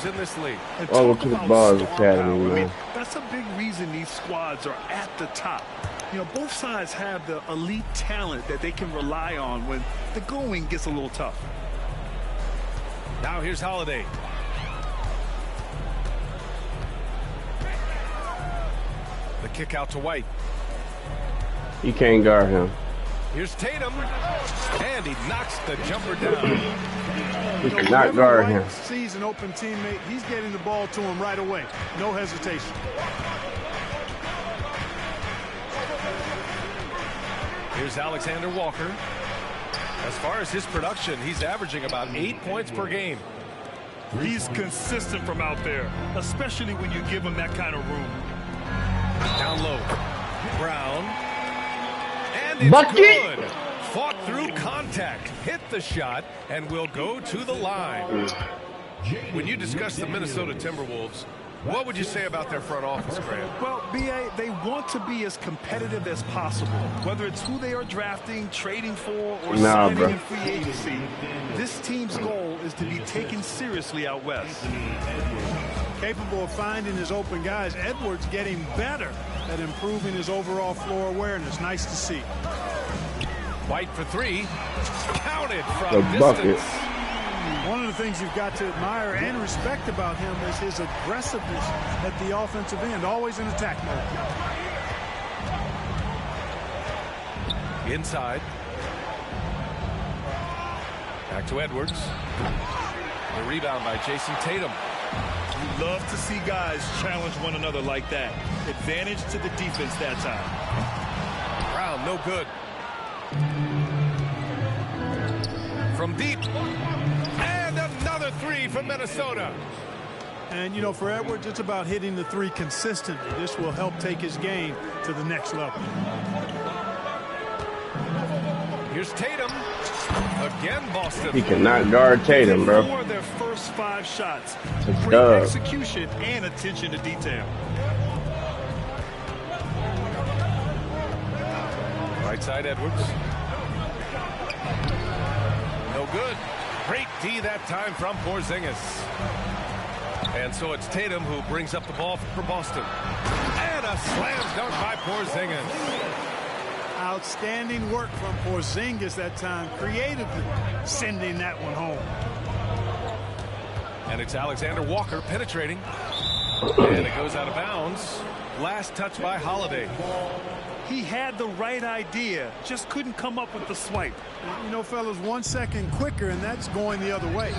players in this league. Welcome to the Bars Academy, man. That's a big reason these squads are at the top. You know, both sides have the elite talent that they can rely on when the going gets a little tough. Now here's Holiday. The kick out to White. You can't guard him. Here's Tatum, and he knocks the jumper down. You cannot guard him. Sees an open teammate, he's getting the ball to him right away. No hesitation. Here's Alexander Walker. As far as his production, he's averaging about 8 points per game. He's consistent from out there, especially when you give him that kind of room. Down low. Brown. And it's Bucket. Good. Fought through contact, hit the shot, and will go to the line. When you discuss the Minnesota Timberwolves, what would you say about their front office, Grant? Well, B.A., they want to be as competitive as possible, whether it's who they are drafting, trading for, or signing in free agency. This team's goal is to be taken seriously out west. Capable of finding his open guys, Edwards getting better at improving his overall floor awareness. Nice to see. White for three. Counted from The bucket. distance. One of the things you've got to admire and respect about him is his aggressiveness at the offensive end, always in attack mode. Inside. Back to Edwards. The rebound by Jason Tatum. You love to see guys challenge one another like that. Advantage to the defense that time. Brown, no good. From deep. And another three from Minnesota. And, you know, for Edwards, it's about hitting the three consistently. This will help take his game to the next level. Here's Tatum. Again, Boston. He cannot guard Tatum, bro. For their first 5 shots. It's Great dub. execution and attention to detail. Right side, Edwards. No good. Great D that time from Porzingis. And so it's Tatum who brings up the ball for Boston. And a slam dunk by Porzingis. Outstanding work from Porzingis that time, creatively sending that one home. And it's Alexander Walker penetrating. And it goes out of bounds. Last touch by Holiday. He had the right idea, just couldn't come up with the swipe. You know, fellas, 1 second quicker, and that's going the other way.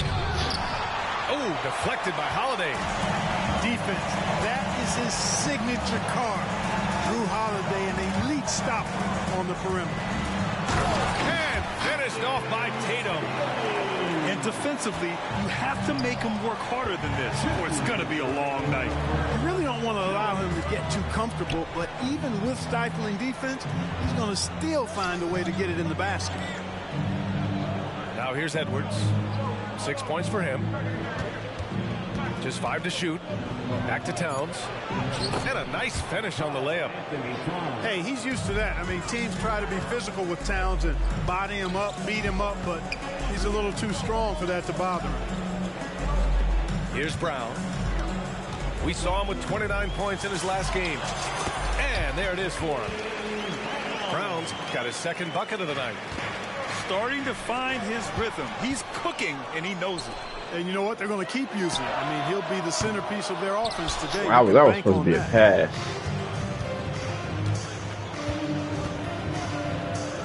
Oh, deflected by Holiday. Defense, that is his signature card. Drew Holiday, an elite stopper on the perimeter. And finished off by Tatum. And defensively, you have to make him work harder than this, or it's going to be a long night. You really don't want to allow him to get too comfortable, but even with stifling defense, he's going to still find a way to get it in the basket. Now here's Edwards. 6 points for him. Just 5 to shoot. Back to Towns. And a nice finish on the layup. Hey, he's used to that. I mean, teams try to be physical with Towns and body him up, beat him up, but he's a little too strong for that to bother him. Here's Brown. We saw him with 29 points in his last game. And there it is for him. Brown's got his second bucket of the night. Starting to find his rhythm. He's cooking, and he knows it. And you know what? They're going to keep using him. I mean, he'll be the centerpiece of their offense today. Wow, that was supposed to be a pass.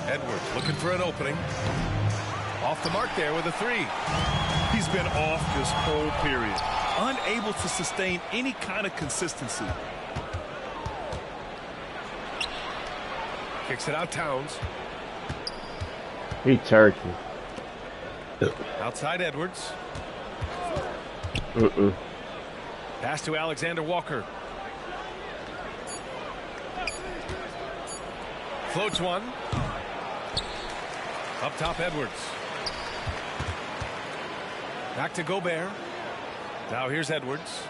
Edwards looking for an opening. Off the mark there with a three. He's been off this whole period. Unable to sustain any kind of consistency. Kicks it out, Towns. He turkey. Outside Edwards. Pass to Alexander Walker. Floats one. Up top, Edwards. Back to Gobert. Now here's Edwards.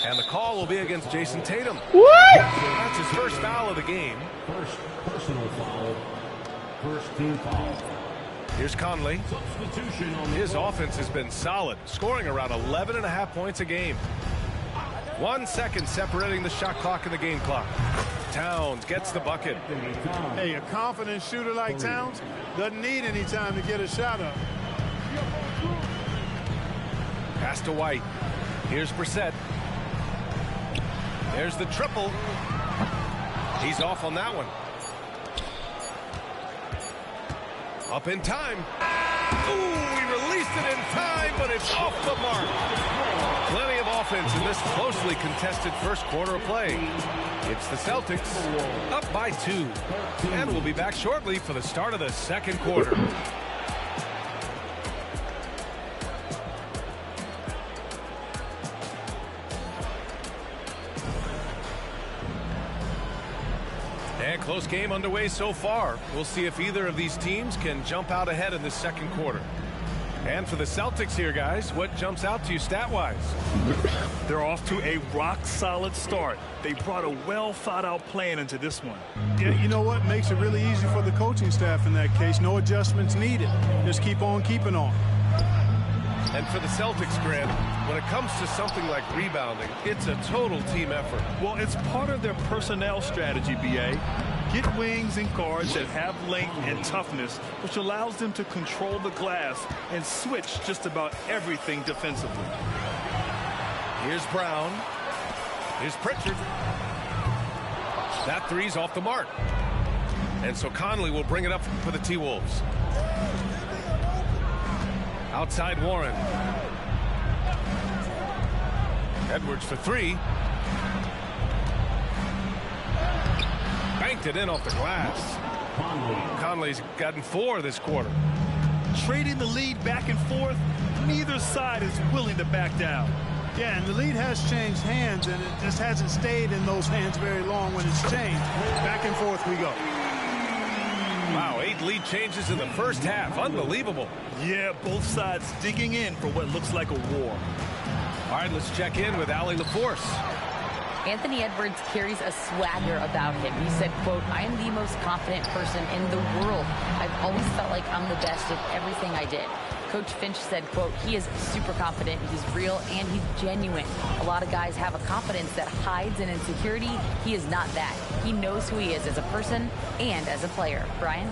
And the call will be against Jason Tatum. What? That's his first foul of the game. First personal foul. First team foul. Here's Conley. His offense has been solid, scoring around 11.5 points a game. 1 second separating the shot clock and the game clock. Towns gets the bucket. Hey, a confident shooter like Towns doesn't need any time to get a shot up. Pass to White. Here's Brissett. There's the triple. He's off on that one. Up in time. Ooh, he released it in time, but it's off the mark. Plenty of offense in this closely contested first quarter of play. It's the Celtics up by 2. And we'll be back shortly for the start of the second quarter. And close game underway so far. We'll see if either of these teams can jump out ahead in the second quarter. And for the Celtics here, guys, what jumps out to you stat-wise? They're off to a rock-solid start. They brought a well-thought-out plan into this one. Yeah, you know what? Makes it really easy for the coaching staff in that case. No adjustments needed. Just keep on keeping on. And for the Celtics, Grant, when it comes to something like rebounding, it's a total team effort. Well, it's part of their personnel strategy, B.A. Get wings and guards that have length and toughness, which allows them to control the glass and switch just about everything defensively. Here's Brown. Here's Pritchard. That three's off the mark. And so Conley will bring it up for the T-Wolves. Outside Warren. Edwards for 3. Banked it in off the glass. Conley's gotten 4 this quarter. Trading the lead back and forth, neither side is willing to back down. Yeah, and the lead has changed hands, and it just hasn't stayed in those hands very long when it's changed. Back and forth we go. Wow, 8 lead changes in the first half. Unbelievable. Yeah, both sides digging in for what looks like a war. All right, let's check in with Allie LaForce. Anthony Edwards carries a swagger about him. He said, quote, "I am the most confident person in the world. I've always felt like I'm the best at everything I did." Coach Finch said, quote, "He is super confident, he's real, and he's genuine. A lot of guys have a confidence that hides an insecurity. He is not that. He knows who he is as a person and as a player." Brian?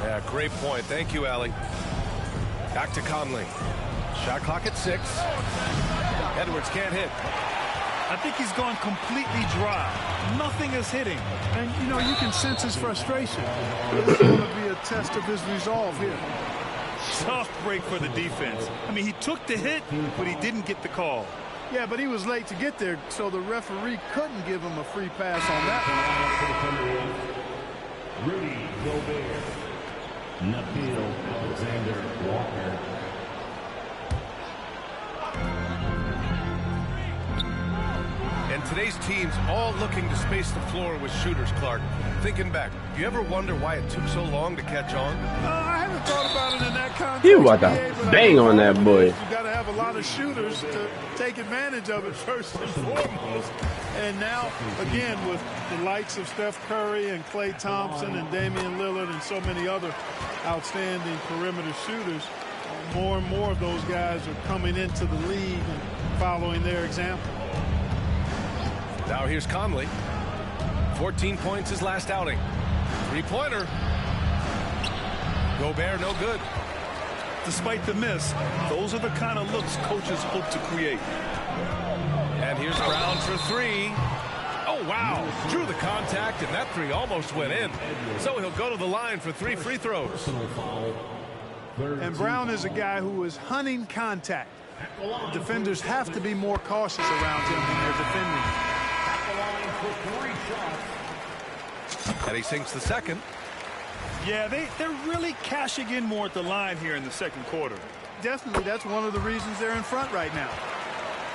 Yeah, great point. Thank you, Allie. Back to Conley. Shot clock at 6. Edwards can't hit. I think he's gone completely dry. Nothing is hitting. And, you know, you can sense his frustration. It's going to be a test of his resolve here. Tough break for the defense. I mean, he took the hit, but he didn't get the call. Yeah, but he was late to get there, so the referee couldn't give him a free pass on that one. Rudy Gobert. Nabil Alexander Walker. And today's team's all looking to space the floor with shooters, Clark. Thinking back, do you ever wonder why it took so long to catch on? I haven't thought about it in that context. You about to bang on that boy. You got to have a lot of shooters to take advantage of it first and foremost. And now, again, with the likes of Steph Curry and Klay Thompson and Damian Lillard and so many other outstanding perimeter shooters, more and more of those guys are coming into the league and following their example. Now here's Conley. 14 points his last outing. 3-pointer. Gobert no good. Despite the miss, those are the kind of looks coaches hope to create. And here's Brown for 3. Oh, wow. Drew the contact, and that 3 almost went in. So he'll go to the line for 3 free throws. And Brown is a guy who is hunting contact. Defenders have to be more cautious around him when they're defending. And he sinks the second. Yeah, they're really cashing in more at the line here in the second quarter. Definitely, that's one of the reasons they're in front right now.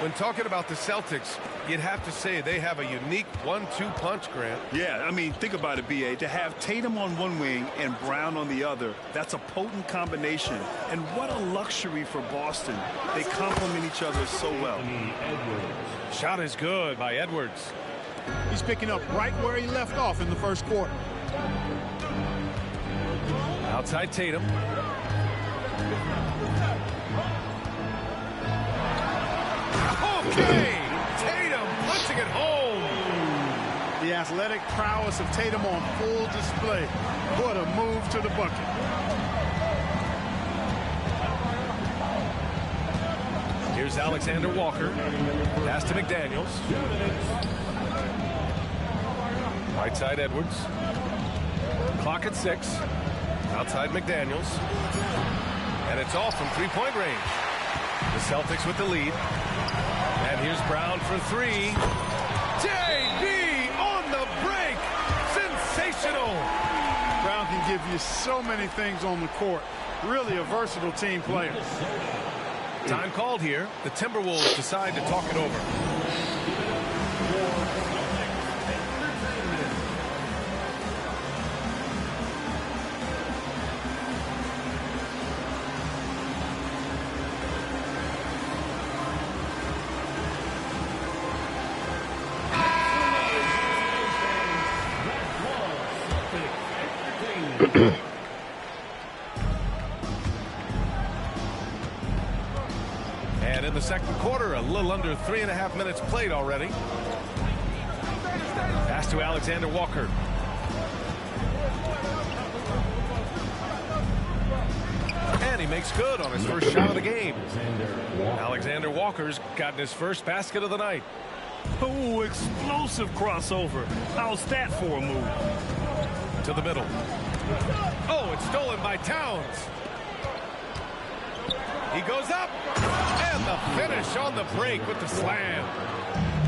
When talking about the Celtics, you'd have to say they have a unique 1-2 punch, Grant. Yeah, I mean, think about it, B.A. To have Tatum on one wing and Brown on the other, that's a potent combination. And what a luxury for Boston. They complement each other so well. Shot is good by Edwards. He's picking up right where he left off in the first quarter. Outside Tatum. Okay, Tatum punching it home. The athletic prowess of Tatum on full display. What a move to the bucket. Here's Alexander Walker. Pass to McDaniels. Right side Edwards. Clock at 6. Outside McDaniels. And it's off from three-point range. The Celtics with the lead. And here's Brown for 3. JB on the break. Sensational. Brown can give you so many things on the court. Really a versatile team player. Time called here. The Timberwolves decide to talk it over. And in the second quarter, a little under 3.5 minutes played already. Pass to Alexander Walker. And he makes good on his first shot of the game. Alexander Walker's gotten his first basket of the night. Oh, explosive crossover. How's that for a move? To the middle. Oh, it's stolen by Towns. He goes up. And the finish on the break with the slam.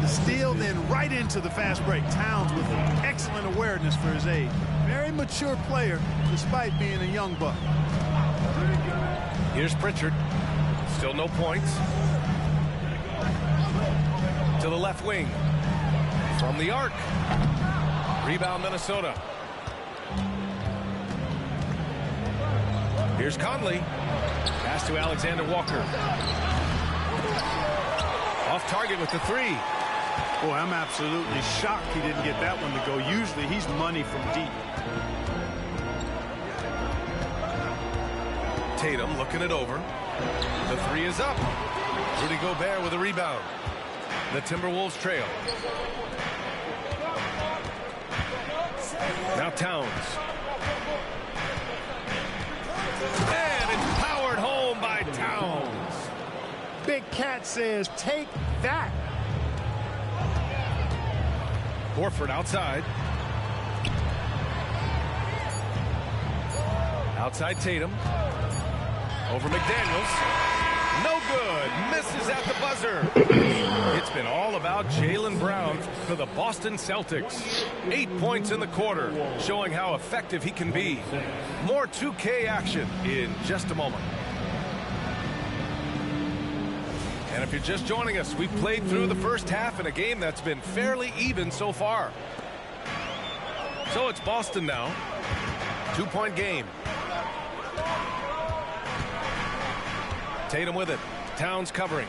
The steal, then right into the fast break. Towns with excellent awareness for his age. Very mature player, despite being a young buck. Here's Pritchard. Still no points. To the left wing. From the arc. Rebound Minnesota. Here's Conley. Pass to Alexander Walker. Off target with the 3. Boy, I'm absolutely shocked he didn't get that one to go. Usually he's money from deep. Tatum looking it over. The 3 is up. Rudy Gobert with a rebound. The Timberwolves trail. Now Towns. And it's powered home by Towns. Big Cat says, take that. Horford outside. Outside Tatum. Over McDaniels. No good. Misses at the buzzer. It's been all about Jaylen Brown for the Boston Celtics. 8 points in the quarter, showing how effective he can be. More 2K action in just a moment. And if you're just joining us, we've played through the first half in a game that's been fairly even so far. So it's Boston now. 2-point game. Tatum with it. Towns covering.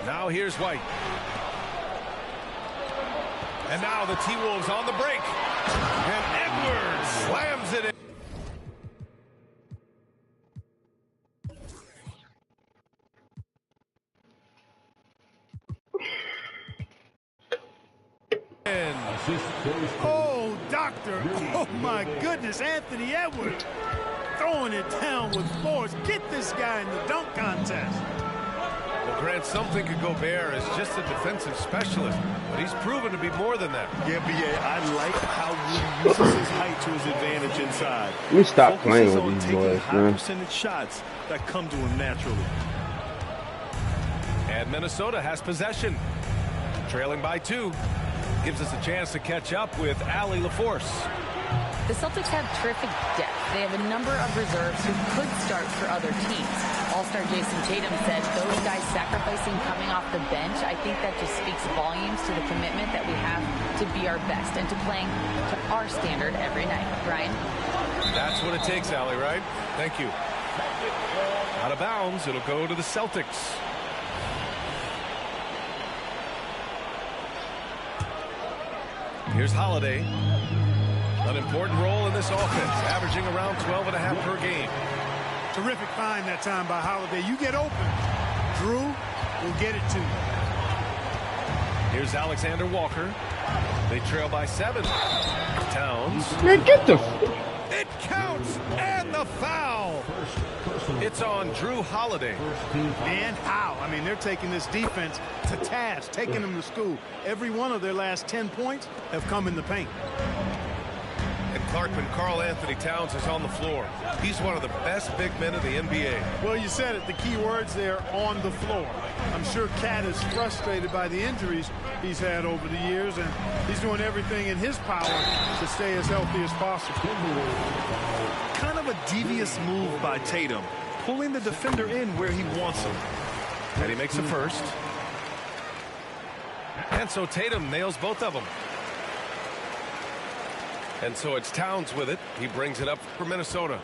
Now here's White. And now the T-Wolves on the break. And Edwards slams it in. Oh, doctor. Oh, my goodness. Anthony Edwards throwing it down with force. Get this guy in the dunk contest. Well, Grant, some think of Gobert as just a defensive specialist, but he's proven to be more than that. Yeah, B.A., I like how he uses his height to his advantage inside. Let me stop playing Focuses with on these taking boys, high man. percentage shots that come to him naturally. And Minnesota has possession. Trailing by 2. Gives us a chance to catch up with Allie LaForce. The Celtics have terrific depth. They have a number of reserves who could start for other teams. All-star Jason Tatum said those guys sacrificing coming off the bench, I think that just speaks volumes to the commitment that we have to be our best and to playing to our standard every night. Ryan? That's what it takes, Allie, right? Thank you. Out of bounds, it'll go to the Celtics. Here's Holiday. An important role in this offense, averaging around 12.5 per game. Terrific find that time by Holiday. You get open. Drew will get it to you. Here's Alexander Walker. They trail by 7. Towns. Man, get the... It counts, and the foul. It's on Drew Holiday. And how? I mean, they're taking this defense to task, taking them to school. Every one of their last 10 points have come in the paint. And Clarkman, Karl Anthony Towns is on the floor. He's one of the best big men in the NBA. Well, you said it. The key words there, on the floor. I'm sure Cat is frustrated by the injuries he's had over the years, and he's doing everything in his power to stay as healthy as possible. Kind of a devious move by Tatum, pulling the defender in where he wants him. And he makes a first. And so Tatum nails both of them. And so it's Towns with it. He brings it up for Minnesota.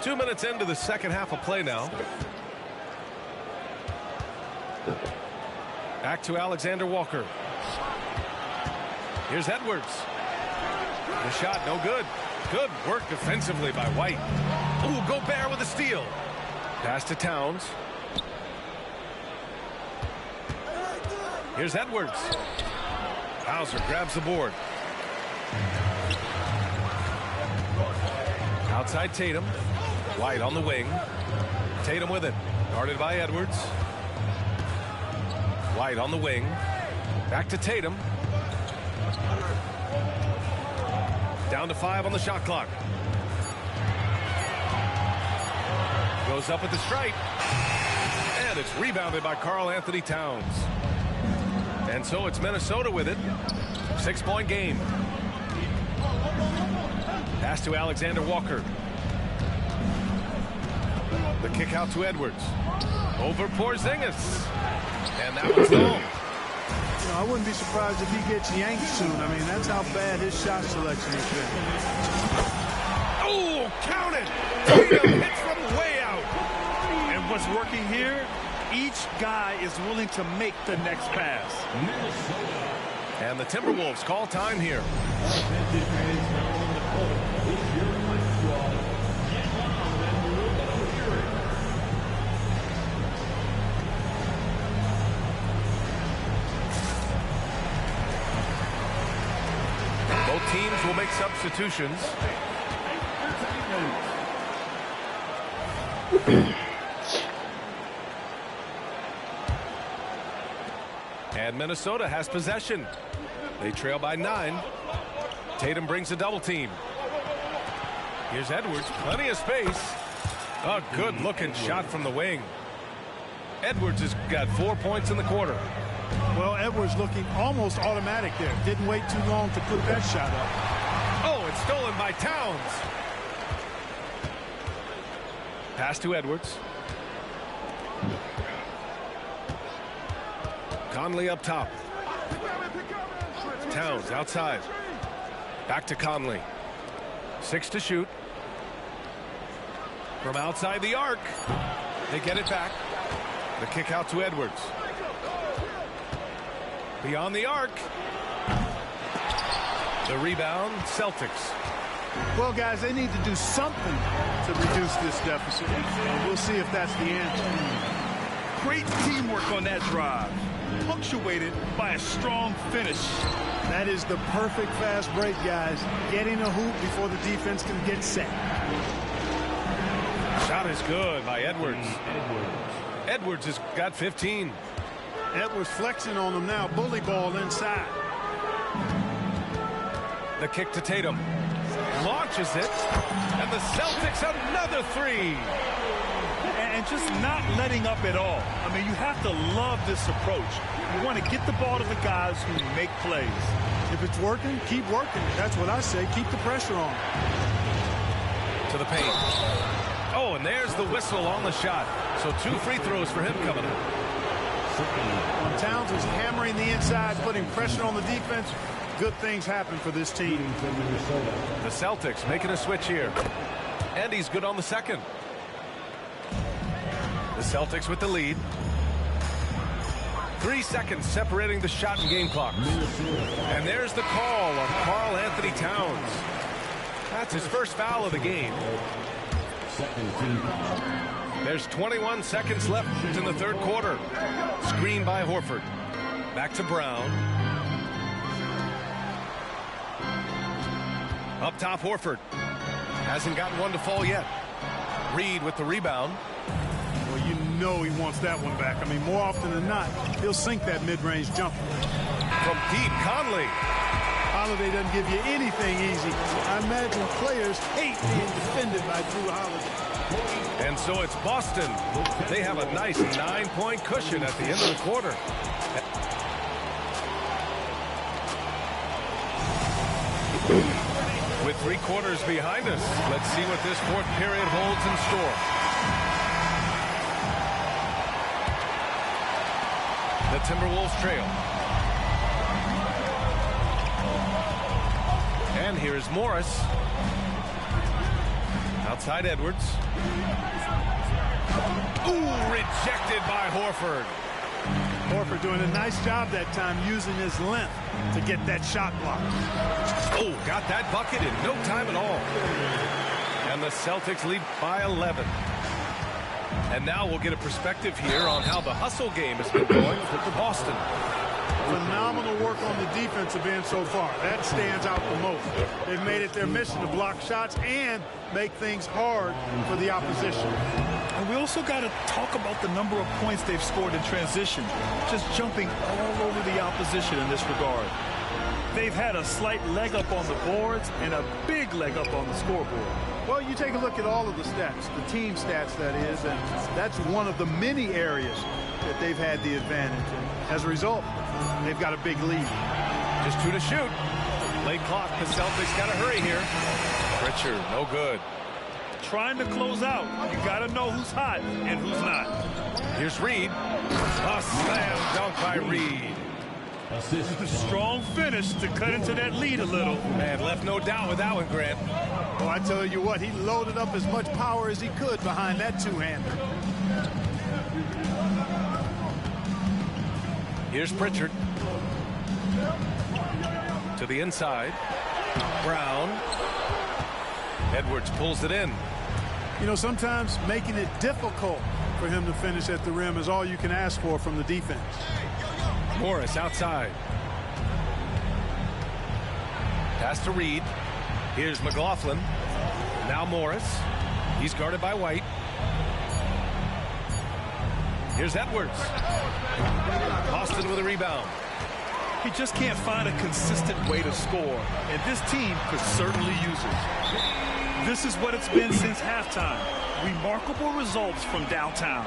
2 minutes into the second half of play now. Back to Alexander Walker. Here's Edwards. The shot no good. Good work defensively by White. Ooh, Gobert with a steal. Pass to Towns. Here's Edwards. Hauser grabs the board. Outside Tatum. White on the wing. Tatum with it. Guarded by Edwards. White on the wing. Back to Tatum. Down to 5 on the shot clock. Goes up with the strike. And it's rebounded by Karl Anthony Towns. And so it's Minnesota with it. 6-point game. Pass to Alexander Walker. The kick out to Edwards. Over Porzingis. And that one's long. You know, I wouldn't be surprised if he gets yanked soon. I mean, that's how bad his shot selection has been. Oh, count it! Tatum hits from way out. And what's working here, each guy is willing to make the next pass. And the Timberwolves call time here. Both teams will make substitutions. And Minnesota has possession. They trail by 9. Tatum brings a double team. Here's Edwards. Plenty of space. A good-looking shot from the wing. Edwards has got 4 points in the quarter. Well, Edwards looking almost automatic there. Didn't wait too long to put that shot up. Oh, it's stolen by Towns. Pass to Edwards. Conley up top. Towns outside. Back to Conley. 6 to shoot. From outside the arc. They get it back. The kick out to Edwards. Beyond the arc. The rebound, Celtics. Well, guys, they need to do something to reduce this deficit. We'll see if that's the answer. Great teamwork on that drive, punctuated by a strong finish. That is the perfect fast break, guys. Getting a hoop before the defense can get set. Shot is good by Edwards. Edwards has got 15. Edwards flexing on them now. Bully ball inside. The kick to Tatum. Launches it. And the Celtics another 3. And just not letting up at all. I mean, you have to love this approach. You want to get the ball to the guys who make plays. If it's working, keep working. That's what I say. Keep the pressure on. To the paint. Oh, and there's the whistle on the shot. So 2 free throws for him coming up. When Towns is hammering the inside, putting pressure on the defense, good things happen for this team. The Celtics making a switch here. And he's good on the second. The Celtics with the lead. 3 seconds separating the shot and game clocks. And there's the call on Karl Anthony Towns. That's his first foul of the game. There's 21 seconds left in the third quarter. Screen by Horford. Back to Brown. Up top, Horford. Hasn't gotten one to fall yet. Reed with the rebound. Well, you know he wants that one back. I mean, more often than not, he'll sink that mid-range jumper. From deep, Conley. Holiday doesn't give you anything easy. I imagine players hate being defended by Drew Holiday. And so it's Boston. They have a nice 9-point cushion at the end of the quarter. With 3 quarters behind us, let's see what this fourth period holds in store. The Timberwolves trail. And here's Morris. Outside Edwards. Ooh, rejected by Horford. Horford doing a nice job that time using his length to get that shot blocked. Oh, got that bucket in no time at all. And the Celtics lead by 11. And now we'll get a perspective here on how the hustle game has been going for Boston. Phenomenal work on the defensive end so far. That stands out the most. They've made it their mission to block shots and make things hard for the opposition. And we also got to talk about the number of points they've scored in transition, just jumping all over the opposition in this regard. They've had a slight leg up on the boards and a big leg up on the scoreboard. Well, you take a look at all of the stats, the team stats, that is, and that's one of the many areas that they've had the advantage. And as a result, they've got a big lead. Just 2 to shoot. Late clock. The Celtics got to hurry here. Pritchard, no good. Trying to close out. You got to know who's hot and who's not. Here's Reed. A slam dunk by Reed. Strong finish to cut into that lead a little. Man, left no doubt with that one, Grant. Oh, I tell you what, he loaded up as much power as he could behind that two-hander. Here's Pritchard. To the inside. Brown. Edwards pulls it in. You know, sometimes making it difficult for him to finish at the rim is all you can ask for from the defense. Morris outside. Pass to Reed. Here's McLaughlin. Now Morris. He's guarded by White. Here's Edwards. Boston with a rebound. He just can't find a consistent way to score, and this team could certainly use it. This is what it's been since halftime. Remarkable results from downtown.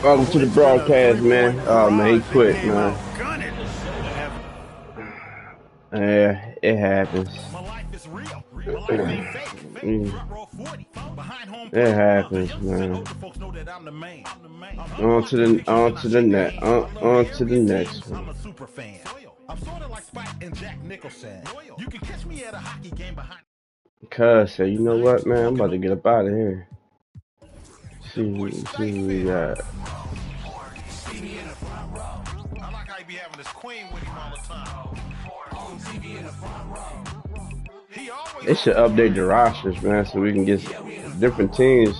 Welcome to the broadcast, man. Oh man, he quit, man. Yeah, it happens. It happens, man. On to the next one. I'm sort of like Spike and Jack Nicholson. You can catch me at a hockey game behind. Cuz said, you know what, man? I'm about to get up out of here. See what we got. I like how he be having this queen with him all the time. They should update the rosters, man, so we can get different teams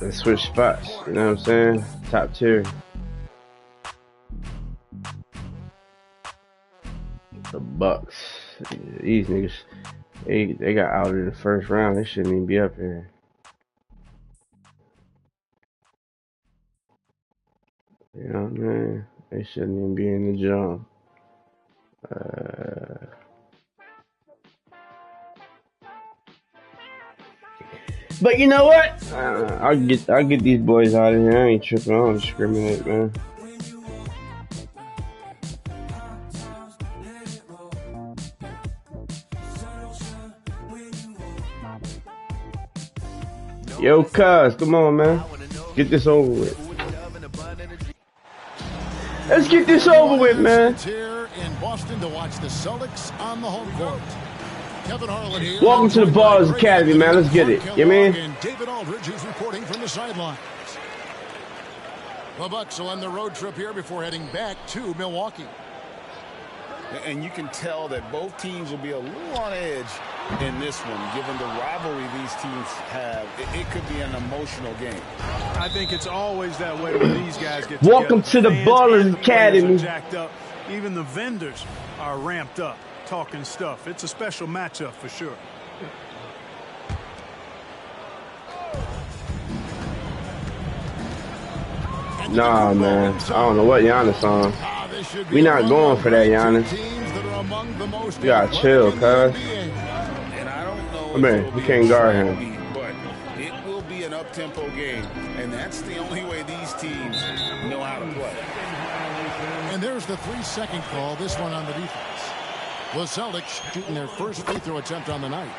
and switch spots. You know what I'm saying? Top tier. The Bucks. These niggas, they got out in the first round. They shouldn't even be up here. You know what I mean? They shouldn't even be in the jump. But you know what? I'll get these boys out of here. I ain't tripping. I don't discriminate, man. Yo, cuz, come on, man. Get this over with. Let's get this over with, man. in Boston to watch the Celtics on the home court. Kevin Harlan here. Welcome to the Ballers Academy, man. Let's get it. You mean? And David Aldridge is reporting from the sidelines. The Bucks will end the road trip here before heading back to Milwaukee. And you can tell that both teams will be a little on edge in this one, given the rivalry these teams have. It could be an emotional game. I think it's always that way when these guys get Welcome together. to the Ballers Academy. Jacked up. Even the vendors are ramped up, talking stuff. It's a special matchup for sure. Nah, man. I don't know what Giannis on. We not going for that, Giannis. You gotta chill, cuz. And I don't know. I mean, we can't guard him. But it will be an up-tempo game, and that's the only way these teams know how to play. And there's the 3-second call, this one on the defense. The Celtics shooting their first free throw attempt on the night.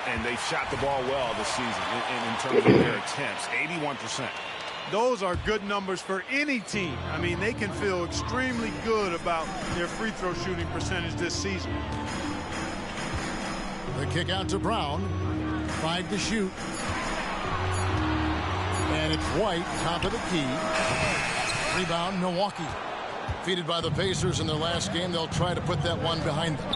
And they shot the ball well this season in terms of their attempts, 81%. Those are good numbers for any team. I mean, they can feel extremely good about their free throw shooting percentage this season. The kick out to Brown. 5 to shoot. And it's White, top of the key. Rebound, Milwaukee. Defeated by the Pacers in their last game. They'll try to put that one behind them.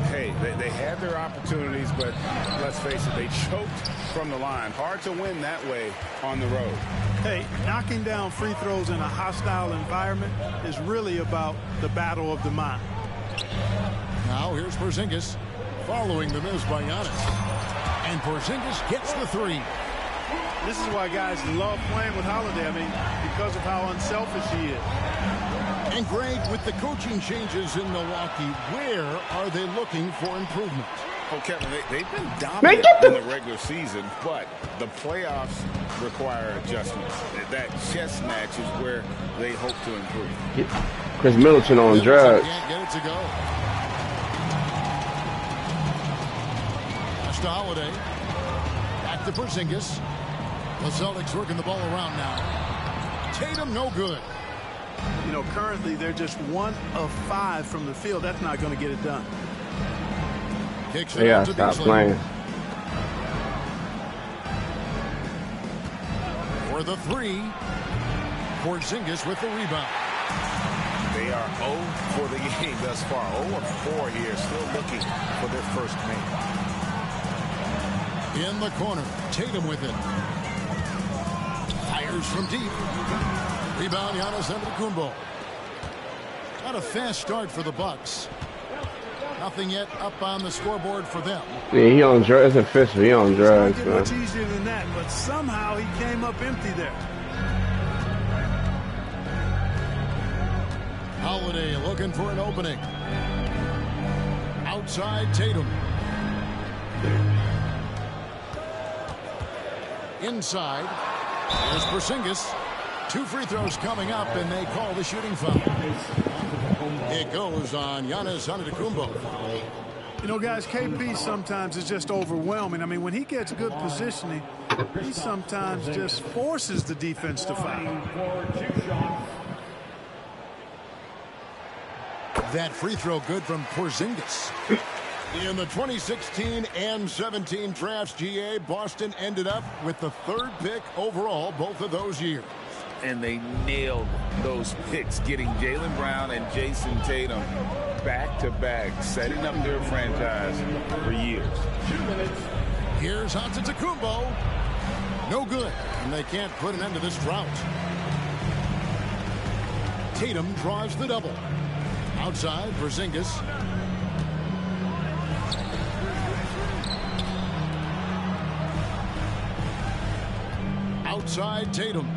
Hey, they had their opportunities, but let's face it, they choked from the line. Hard to win that way on the road. Hey, knocking down free throws in a hostile environment is really about the battle of the mind. Now here's Porzingis following the miss by Giannis. And Porzingis gets the 3. This is why guys love playing with Holiday. I mean, because of how unselfish he is. And Greg, with the coaching changes in Milwaukee, where are they looking for improvement? Oh, Kevin, they've been dominant in the regular season, but the playoffs require adjustments. That chess match is where they hope to improve. Chris Middleton on drugs. Can't get it to go. That's to Holiday. Back to Porzingis. The Celtics working the ball around now. Tatum no good. You know, currently they're just 1 of 5 from the field. That's not going to get it done. Kicks They gotta stop playing. For the 3. Porzingis with the rebound. They are 0 for the game thus far. 0 of 4 here, still looking for their first make. In the corner, Tatum with it. Fires from deep. Rebound, Giannis Antetokounmpo. Not a fast start for the Bucks. Nothing yet up on the scoreboard for them. Yeah, he on drugs. It's official. He on drugs, It's man. much easier than that, but somehow he came up empty there. Holiday looking for an opening. Outside Tatum. Inside. There's Porzingis. 2 free throws coming up, and they call the shooting foul. It goes on Giannis Antetokounmpo. You know, guys, KP sometimes is just overwhelming. I mean, when he gets good positioning, he sometimes just forces the defense to foul. That free throw good from Porzingis. In the 2016 and 17 drafts, GA, Boston ended up with the 3rd pick overall both of those years. And they nailed those picks, getting Jaylen Brown and Jason Tatum back-to-back, setting up their franchise for years. 2 minutes. Here's Antetokounmpo. No good, and they can't put an end to this drought. Tatum draws the double. Outside, Porzingis. Outside, Tatum.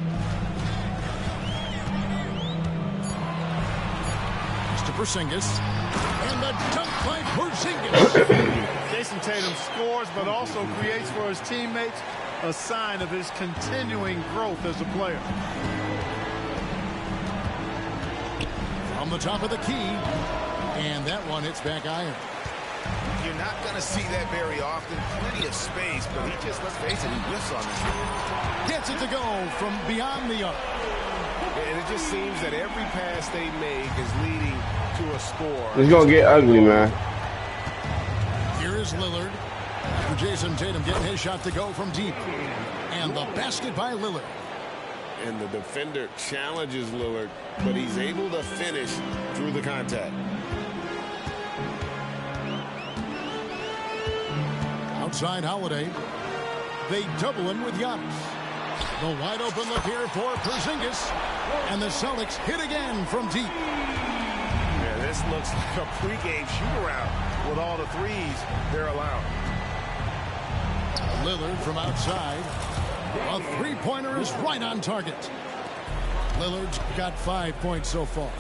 To Porzingis. And the dunk by Porzingis. Jason Tatum scores, but also creates for his teammates a sign of his continuing growth as a player. From the top of the key. And that one hits back iron. You're not going to see that very often. Plenty of space, but he just, let's face it, he whiffs on this one. Gets it to go from beyond the arc. And it just seems that every pass they make is leading to a score. It's going to get ugly, man. Here is Lillard. For Jason Tatum getting his shot to go from deep. And the basket by Lillard. And the defender challenges Lillard, but he's able to finish through the contact. Outside Holiday. They double him with Giannis. The wide open look here for Porzingis. And the Celtics hit again from deep. Yeah, this looks like a pregame shoot-around with all the threes they're allowed. Lillard from outside. A three-pointer is right on target. Lillard's got 5 points so far.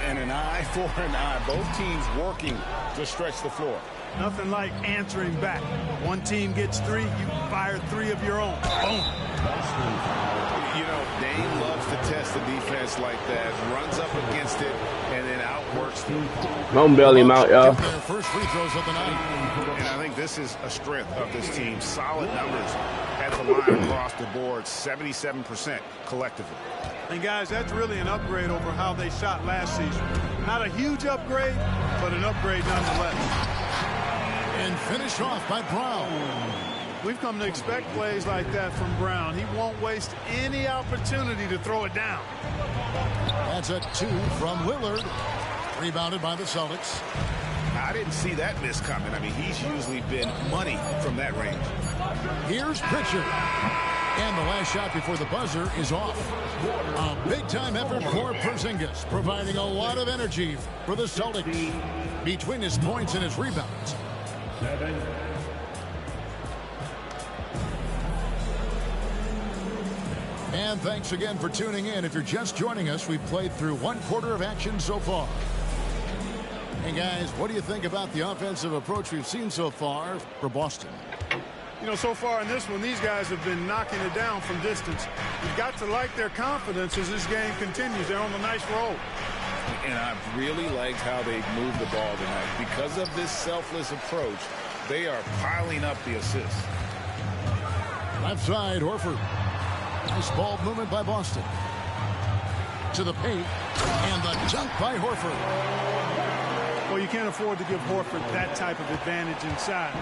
And an eye for an eye. Both teams working to stretch the floor. Nothing like answering back. One team gets 3, you fire 3 of your own. Boom. You know, Dame loves to test the defense like that. Runs up against it and then outworks them. Don't bail him out, y'all. Their first free throws of the night. And I think this is a strength of this team. Solid numbers at the line across the board. 77% collectively. And guys, that's really an upgrade over how they shot last season. Not a huge upgrade, but an upgrade nonetheless. And finished off by Brown. We've come to expect plays like that from Brown. He won't waste any opportunity to throw it down. That's a 2 from Lillard. Rebounded by the Celtics. I didn't see that miss coming. I mean, he's usually been money from that range. Here's Pritchard. And the last shot before the buzzer is off. A big-time effort for Porzingis, providing a lot of energy for the Celtics. Between his points and his rebounds. 7. And thanks again for tuning in. If you're just joining us, we've played through 1/4 of action so far. And guys, what do you think about the offensive approach we've seen so far for Boston? You know, so far in this one, these guys have been knocking it down from distance. You've got to like their confidence as this game continues. They're on a nice roll. And I've really liked how they've moved the ball tonight. Because of this selfless approach, they are piling up the assists. Left side, Horford. Nice ball movement by Boston. To the paint. And the dunk by Horford. Well, you can't afford to give Horford that type of advantage inside.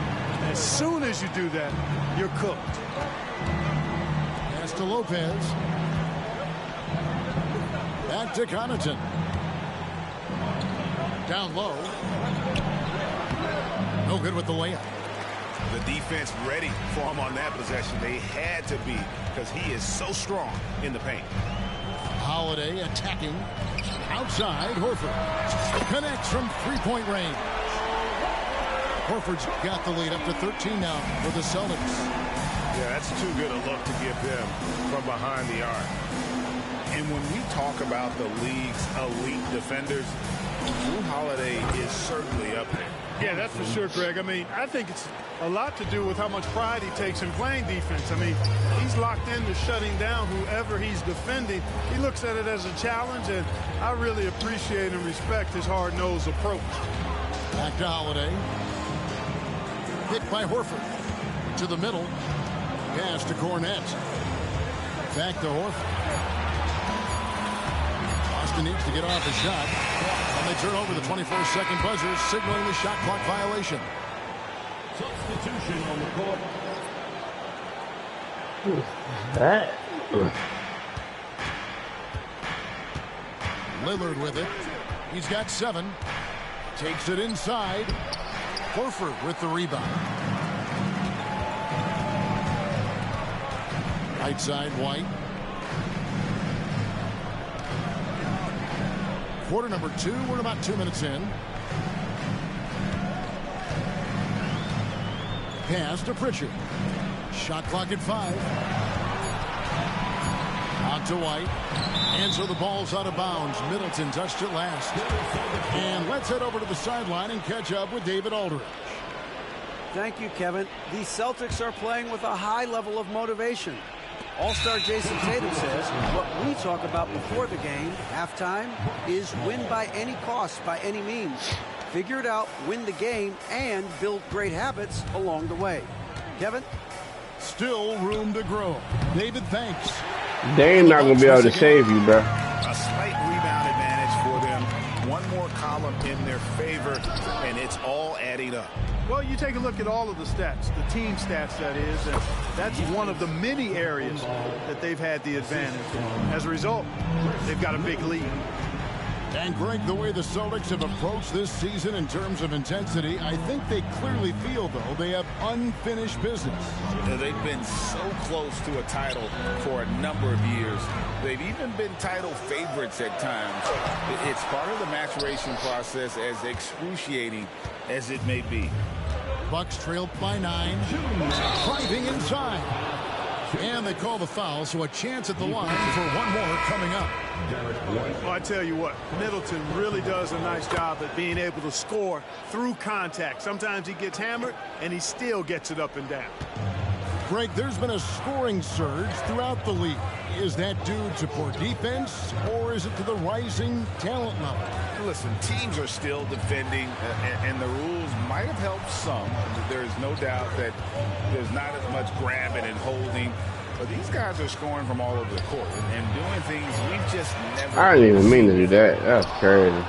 As soon as you do that, you're cooked. Pass to Lopez. Back to Connaughton. Down low. No good with the layup. The defense ready for him on that possession. They had to be because he is so strong in the paint. Holiday attacking. Outside, Horford. Connects from three-point range. Horford's got the lead up to 13 now for the Celtics. Yeah, that's too good a look to give them from behind the arc. And when we talk about the league's elite defenders, Drew Holiday is certainly up there. Yeah, that's for sure, Greg. I mean, I think it's a lot to do with how much pride he takes in playing defense. I mean, he's locked into shutting down whoever he's defending. He looks at it as a challenge, and I really appreciate and respect his hard-nosed approach. Back to Holiday. Hit by Horford. To the middle. Pass to Cornette. Back to Horford. Boston needs to get off a shot. And they turn over the 24-second buzzer, signaling the shot clock violation. Substitution on the court. That? Lillard with it. He's got 7. Takes it inside. Horford with the rebound. Right side, White. Quarter number 2. We're about 2 minutes in. Pass to Pritchard. Shot clock at 5. Out to White. And so the ball's out of bounds. Middleton touched it last. And let's head over to the sideline and catch up with David Aldridge. Thank you, Kevin. The Celtics are playing with a high level of motivation. All-star Jason Tatum says what we talk about before the game, halftime, is win by any cost, by any means. figure it out, win the game, and build great habits along the way. Kevin? Still room to grow. David, thanks. They ain't not going to be able to save you, bro. A slight rebound advantage for them. One more column in their favor, and it's all adding up. Well, you take a look at all of the stats, the team stats, that is, and that's one of the many areas that they've had the advantage. As a result, they've got a big lead. And Greg, the way the Celtics have approached this season in terms of intensity, I think they clearly feel, though, they have unfinished business. They've been so close to a title for a number of years. They've even been title favorites at times. It's part of the maturation process, as excruciating as it may be. Bucks trailed by 9. Driving inside. And they call the foul, so a chance at the line for one more coming up. Well, I tell you what, Middleton really does a nice job at being able to score through contact. Sometimes he gets hammered, and he still gets it up and down. Greg, there's been a scoring surge throughout the league. Is that due to poor defense, or is it to the rising talent level? Listen, teams are still defending, and the rules might have helped some. There's no doubt that there's not as much grabbing and holding. But these guys are scoring from all over the court and doing things we've just never. I didn't even mean to do that. That's crazy.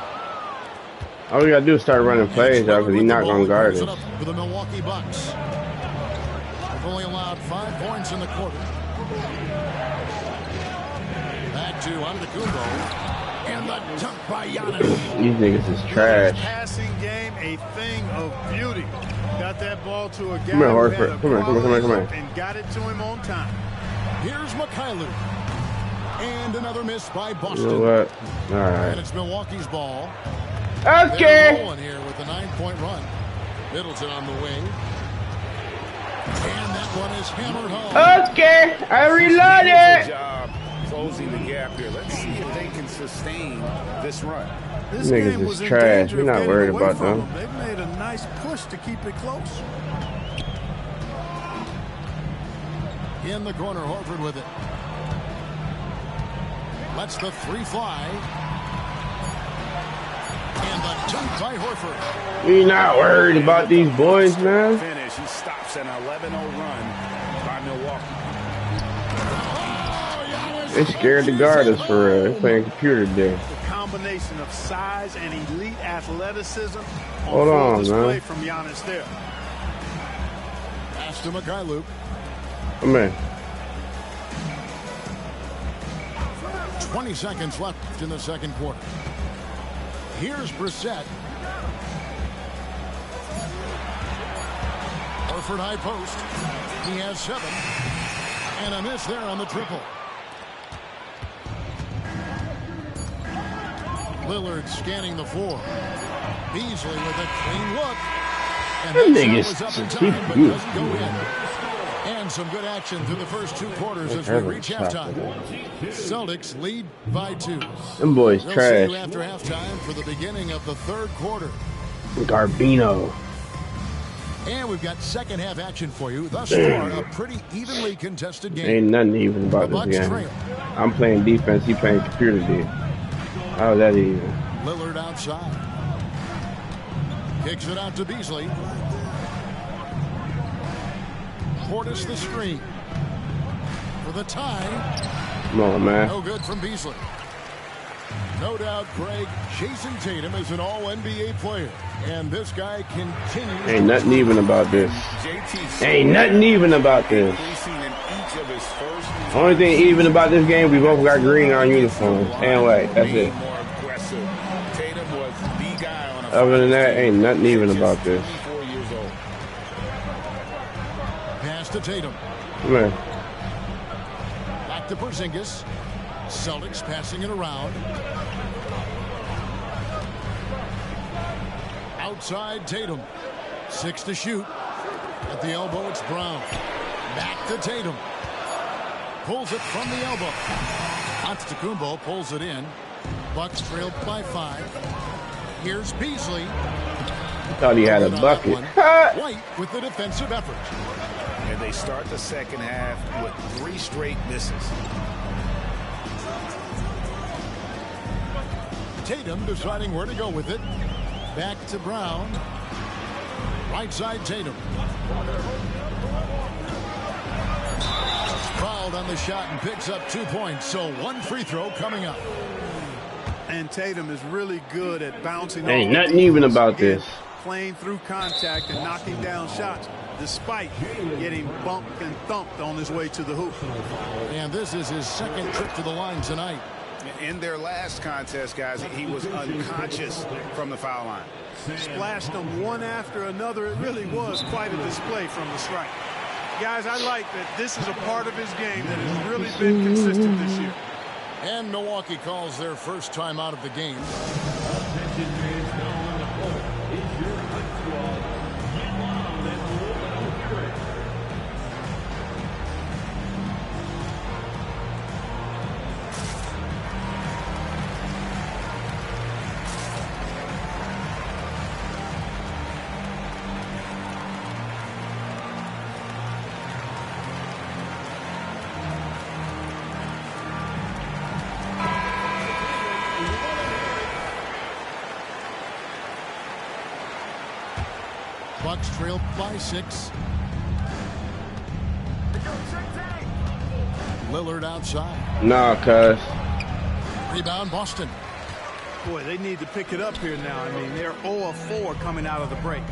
All we got to do is start running plays, though, because he's not going to guard us. For the Milwaukee Bucks. They've only allowed 5 points in the quarter. Back to Antetokounmpo. And the dunk by Giannis. These niggas is trash. Passing game, a thing of beauty. Got that ball to a guy Come here, Horford. Come here. And got it to him on time. Here's Mikhailuk. And another miss by Boston. You know what? All right. And it's Milwaukee's ball. Okay. They're rolling here with a 9-point run. Middleton on the wing. And that one is hammered home. Okay. I reloaded. Good job closing the gap here. Let's see if they can sustain this run. This niggas game was is in trash. danger We're of not getting worried away about from them. They've made a nice push to keep it close. In the corner, Horford with it. Lets the 3 fly. And the dunk by Horford. We not worried about these boys, man. Finish. He stops an 11-0 run by Milwaukee. They scared to guard us for real. They're playing computer day. The combination of size and elite athleticism Hold on, display man. from Giannis there. Pass to Mikhailuk. Come in. 20 seconds left in the second quarter. Here's Brissett. Horford high post. He has 7. And a miss there on the triple. Lillard scanning the floor. Beasley with a clean look. And that shot was up in time, but doesn't go in. And some good action through the first 2 quarters as we reach halftime. Celtics lead by 2. Them boys They'll trash. see you after halftime for the beginning of the third quarter. Garbino. And we've got second half action for you. Thus far, a pretty evenly contested game. Ain't nothing even about The this Bucks game. trail. I'm playing defense. He playing computer day. How's that even? Lillard outside. Kicks it out to Beasley. Portis the screen. For the tie. Come on, man. No good from Beasley. No doubt, Greg, Jason Tatum is an all-NBA player. And this guy continues. Ain't nothing even about this. JT Ain't nothing even about this. increasing in each of his first Only thing even about this game, we both got green on uniforms. And white. That's it. more aggressive. Tatum was the guy on a Other than that, ain't nothing even about this. 24 years old. Pass to Tatum. Come here. Back to Porzingis. Celtics passing it around. Outside Tatum. 6 to shoot. At the elbow, it's Brown. Back to Tatum. Pulls it from the elbow. Antetokounmpo pulls it in. Bucks trailed by 5. Here's Beasley. Thought he had a bucket. White with the defensive effort. And they start the second half with 3 straight misses. Tatum deciding where to go with it. Back to Brown. Right side Tatum. Fouled on the shot and picks up 2 points. So 1 free throw coming up. And Tatum is really good at bouncing. Ain't nothing even about this. Playing through contact and knocking down shots, despite getting bumped and thumped on his way to the hoop. And this is his 2nd trip to the line tonight. In their last contest, guys, he was unconscious from the foul line. Splashed them one after another. It really was quite a display from the strike. Guys, I like that this is a part of his game that has really been consistent this year. And Milwaukee calls their first time out of the game. Bucks trail by 6. Lillard outside. Nah, cuz. Rebound Boston. Boy, they need to pick it up here now. I mean, they're 0 of 4 coming out of the break.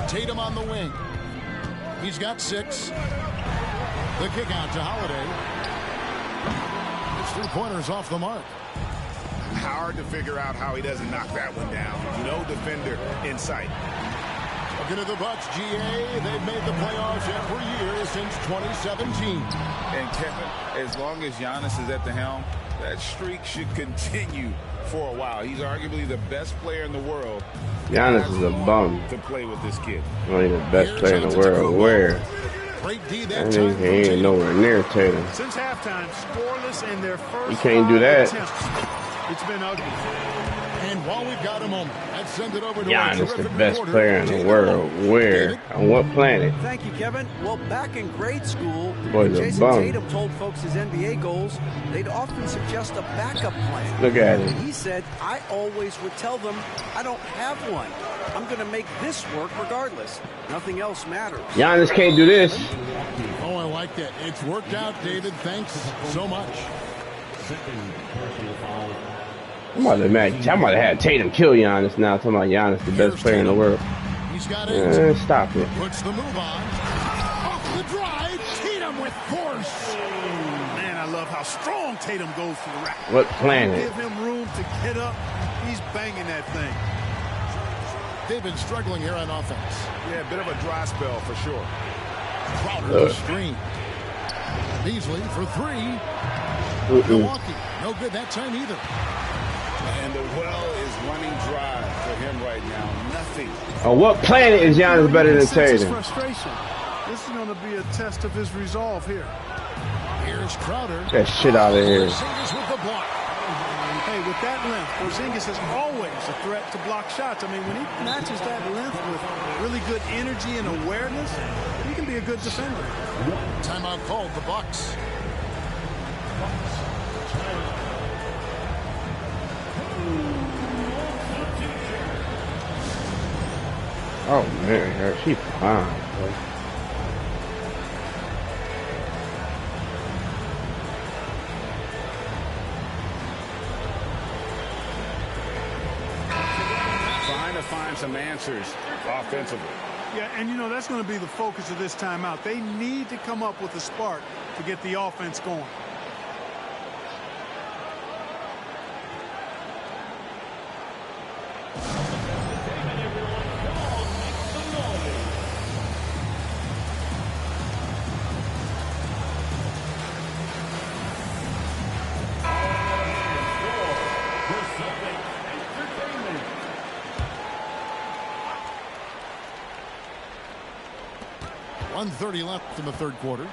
Tatum on the wing. He's got 6. The kick out to Holiday. His 3-pointers off the mark. Hard to figure out how he doesn't knock that one down. No defender in sight. Looking at the Bucks, GA, they've made the playoffs every year since 2017. And Kevin, as long as Giannis is at the helm, that streak should continue for a while. He's arguably the best player in the world. Giannis is a bum. To play with this kid. Only the best player in the world. Where? He ain't nowhere near Tatum. Since halftime, scoreless in their first. You can't do that. Attempts. It's been ugly. And while we've got a moment, let's send it over to Giannis, the best player in the world. Where? On what planet? Thank you, Kevin. Well, back in grade school, Boy's a Jason bum. Tatum told folks his NBA goals, they'd often suggest a backup plan. Look at him. And he said, I always would tell them I don't have one. I'm going to make this work regardless. Nothing else matters. Giannis can't do this. Oh, I like that. It's worked out, David. Thanks so much. I'm about to have Tatum kill Giannis now. Talking about Giannis, the best player in the world. He's got it. Stop it. Puts the move on. Off the drive. Tatum with force. Man, I love how strong Tatum goes to the rack. What planet? Give him room to get up. He's banging that thing. They've been struggling here on offense. Yeah, a bit of a dry spell for sure. Crowder the screen. Beasley for 3. Milwaukee, no good that time either. And the well is running dry for him right now. Nothing. On what planet is Giannis better than Tatum? Frustration. This is going to be a test of his resolve here. Here's Crowder. Get that shit out of here. Porzingis with the block. Hey, with that length, Porzingis is always a threat to block shots. I mean, when he matches that length with really good energy and awareness, he can be a good defender. Timeout called, the Bucks. Oh man, she's fine. Bro. Trying to find some answers offensively. Yeah, and you know, that's going to be the focus of this timeout. They need to come up with a spark to get the offense going. .130 left in the third quarter.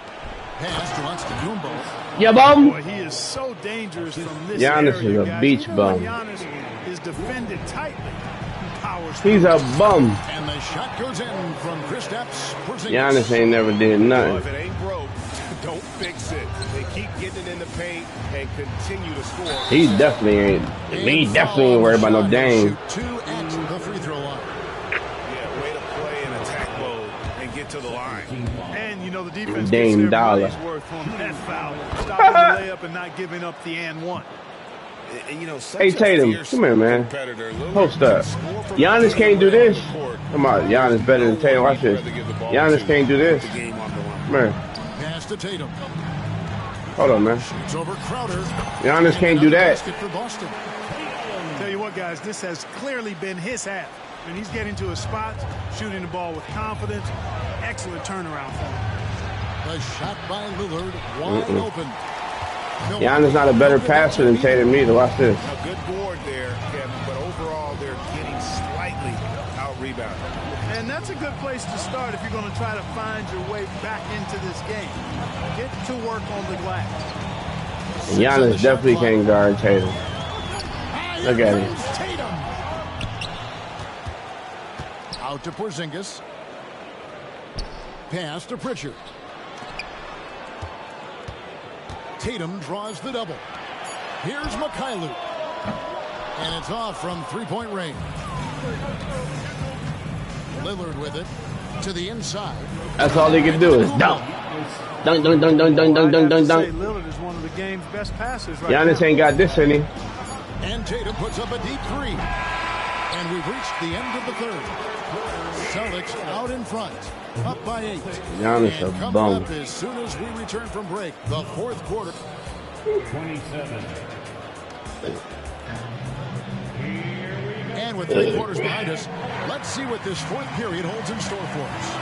Pass to Antetokounmpo. Yeah, bum. Boy, he is so dangerous from this Giannis area, is a guys. beach Even bum. when Giannis is defended tightly. He powers He's a bum. And the shot goes in from Kristaps Porzingis. Giannis ain't never did Well, nothing. if it ain't broke, don't fix it. They keep getting it in the paint and continue to score. He definitely ain't worried about no Dame. Shoot 2 at the free throw line. Yeah, way to play in attack mode and get to the line. And, you know, the defense Dame gets their Dollar. money's worth on that foul. Stopping the layup and not giving up the and one. And, you know, Hey Tatum, come here, man. Post up. Giannis can't do this. Come on, Giannis better than Tatum. Watch this. Giannis can't do this. Come here. Pass to Tatum. Hold on, man. It's over Crowder. Giannis can't do that. Basket for Boston. Tell you what, guys, this has clearly been his half. And he's getting to his spots, shooting the ball with confidence. Excellent turnaround for him. The shot by Lillard, wide open. Giannis not a better passer than Tatum either. Watch this. A good board there, Kevin, but overall they're getting slightly out-rebounded. And that's a good place to start if you're going to try to find your way back into this game. Get to work on the glass. Giannis definitely can't guard Tatum. Look at him. Tatum. Out to Porzingis. Pass to Pritchard. Tatum draws the double. Here's Mikhailuk. And it's off from three-point range. Lillard with it to the inside. That's all they can do is dunk. Dunk, dunk, dunk, dunk, dunk, dunk, dunk, dunk, dunk. Lillard is one of the game's best passers right Giannis now. ain't got this in him. And Tatum puts up a deep three. And we've reached the end of the third. Celtics out in front. Up by 8. Giannis and a coming bum. up as soon as we return from break, the fourth quarter. 27. And with 3 quarters behind us, let's see what this fourth period holds in store for us.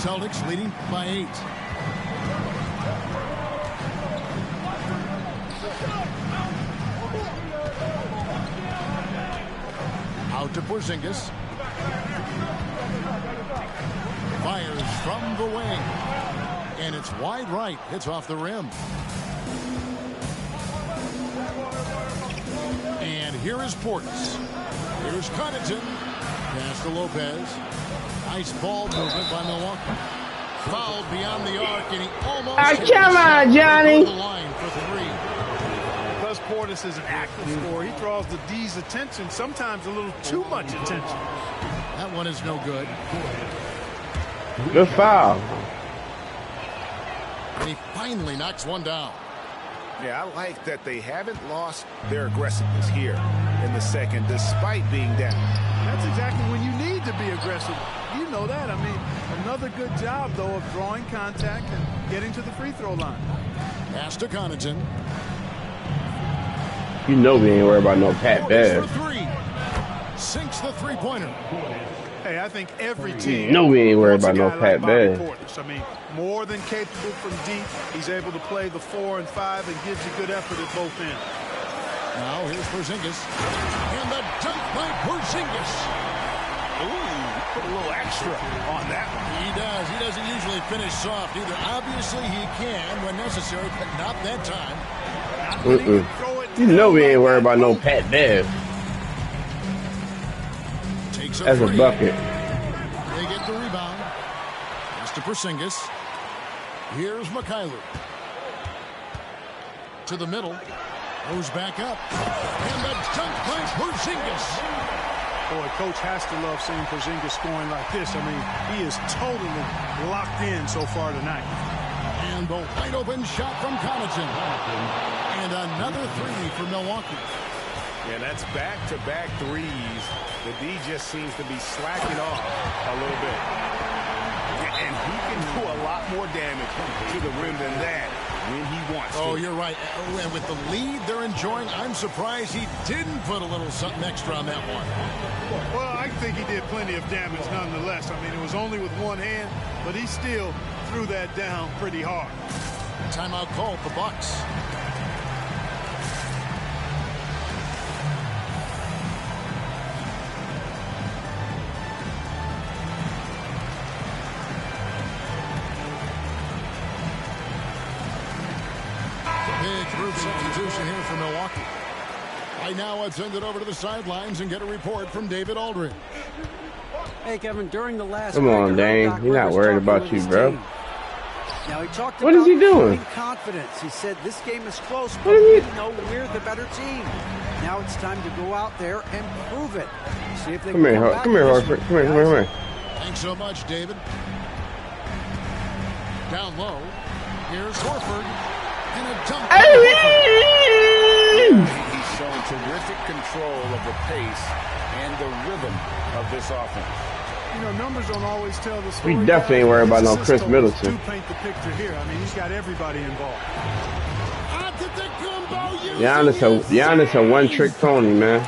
Celtics leading by 8. Out to Porzingis. Fires from the wing. And it's wide right. Hits off the rim. And here is Portis. Here's Connaughton. Pass to Lopez. Nice ball movement by Milwaukee. Fouled beyond the arc, and he almost Come on, Johnny. the line for 3. Because Portis is an active scorer, he draws the D's attention, sometimes a little too much attention. That one is no good. Good foul. And he finally knocks one down. Yeah, I like that they haven't lost their aggressiveness here in the second, despite being down. That's exactly when you need to be aggressive. You know that. I mean, another good job, though, of drawing contact and getting to the free throw line. Pass to Connaughton. You know we ain't worried about no Pat Portis Bev. for 3. Sinks the three-pointer. Hey, I think every team. You know we ain't worried wants a about no guy Pat like Bobby Bev. Portis. I mean, more than capable from deep. He's able to play the 4 and 5 and gives you good effort at both ends. Now here's Porzingis. And the dunk by Porzingis. Ooh, put a little extra on that one. He does. He doesn't usually finish soft either. Obviously, he can when necessary, but not that time. You know we ain't worried about no Pat Bev. Takes That's a three. bucket. They get the rebound. Pass to Porzingis. Here's Mikhailuk. To the middle. Goes back up. And the dunk by Porzingis. Boy, coach has to love seeing Porzingis scoring like this. I mean, he is totally locked in so far tonight. And the wide open shot from Connaughton. And another 3 for Milwaukee. Yeah, that's back-to-back threes. The D just seems to be slacking off a little bit. And he can do a lot more damage to the rim than that when he wants to. Oh, you're right. And with the lead they're enjoying, I'm surprised he didn't put a little something extra on that one. Well, I think he did plenty of damage nonetheless. I mean, it was only with one hand, but he still threw that down pretty hard. Timeout called the Bucks. Big group substitution here for Milwaukee. Right now, let's send it over to the sidelines and get a report from David Aldridge. Hey, Kevin, during the last Come on, Dane. He's not worried about you, bro. Now, he talked what about is he doing? Confidence. He said this game is close, but we know we're the better team. Now it's time to go out there and prove it. See if they come here, Horford. Come here. Thanks so much, David. Down low. Here's Horford. And a dunk. He's shown terrific control of the pace and the rhythm of this offense. You know, numbers don't always tell the story. We definitely ain't worried about no Chris Middleton. Do paint the picture here. I mean, he's got everybody involved. Giannis a one-trick pony, man.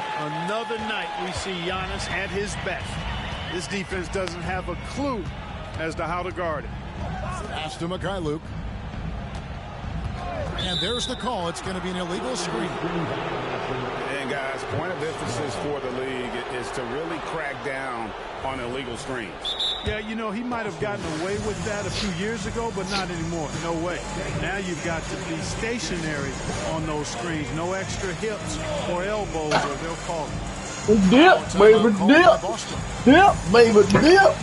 Another night we see Giannis at his best. This defense doesn't have a clue as to how to guard it. Pass to Mikhailuk. And there's the call. It's going to be an illegal screen. And guys, point of emphasis for the league is to really crack down on illegal screens. Yeah, you know, he might have gotten away with that a few years ago, but not anymore. No way. Now you've got to be stationary on those screens. No extra hips or elbows, or they'll call it. Dip, baby, dip. Dip, baby, dip.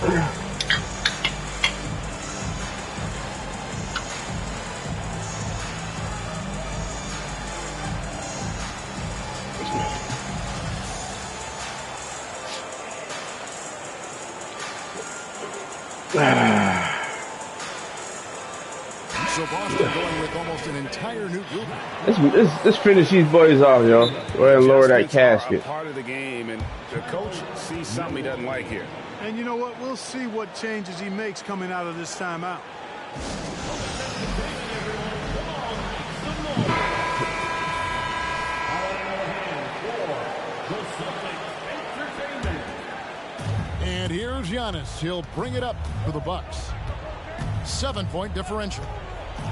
So Boston going with almost an entire new group. Let's finish these boys off, yo. Go ahead and lower that casket. Part of the game, and the coach sees something he doesn't like here. And you know what? We'll see what changes he makes coming out of this timeout. And here's Giannis. He'll bring it up for the Bucks. 7-point differential.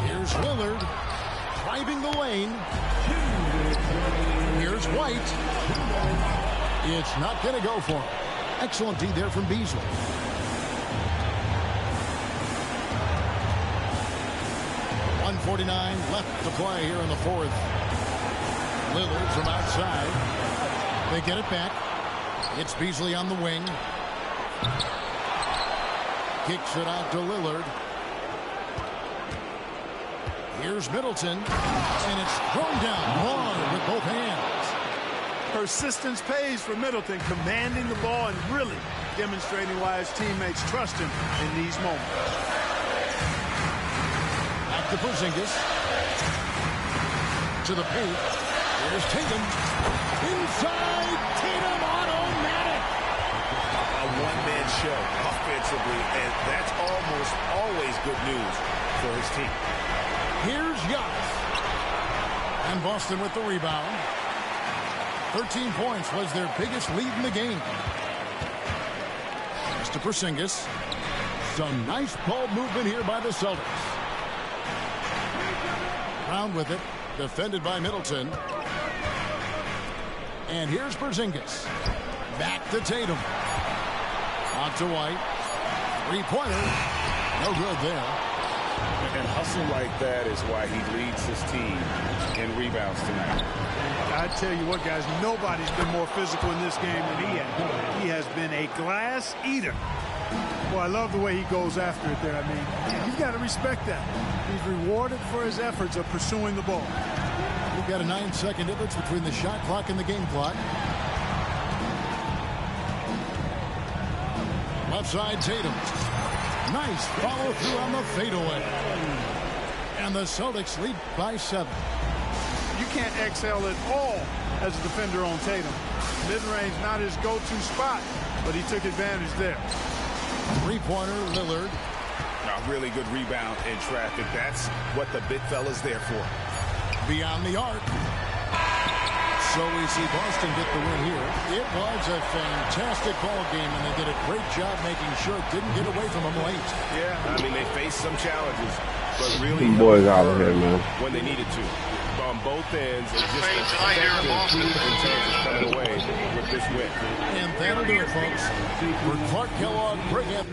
Here's Lillard driving the lane. Here's White. It's not going to go for him. Excellent D there from Beasley. .149 left to play here in the fourth. Lillard from outside. They get it back. It's Beasley on the wing. Kicks it out to Lillard. Here's Middleton, and it's thrown down long with both hands. Persistence pays for Middleton, commanding the ball and really demonstrating why his teammates trust him in these moments. Back to Porzingis. To the paint. Here's Tatum. Inside, Tatum automatic. A one-man show offensively, and that's almost always good news for his team. Here's Giannis. And Boston with the rebound. 13 points was their biggest lead in the game. Pass to Porzingis. Some nice ball movement here by the Celtics. Brown with it. Defended by Middleton. And here's Porzingis. Back to Tatum. Out to White. Three-pointer. No good there. And hustle like that is why he leads his team in rebounds tonight. I tell you what, guys, nobody's been more physical in this game than he has. He has been a glass eater. Boy, I love the way he goes after it there. I mean, you've got to respect that. He's rewarded for his efforts of pursuing the ball. We've got a 9-second difference between the shot clock and the game clock. Left side, Tatum. Nice follow through on the fadeaway. And the Celtics lead by 7. You can't excel at all as a defender on Tatum. Mid-range not his go-to spot, but he took advantage there. Three-pointer, Lillard. A really good rebound in traffic. That's what the big fella's there for. Beyond the arc. So we see Boston get the win here. It was a fantastic ball game, and they did a great job making sure it didn't get away from them late. Yeah, I mean, they faced some challenges, but really boys out of here, man. When they needed to. On both ends, it's just effective in terms of coming away with this win. And that'll do it, folks. For Clark Kellogg, bring it.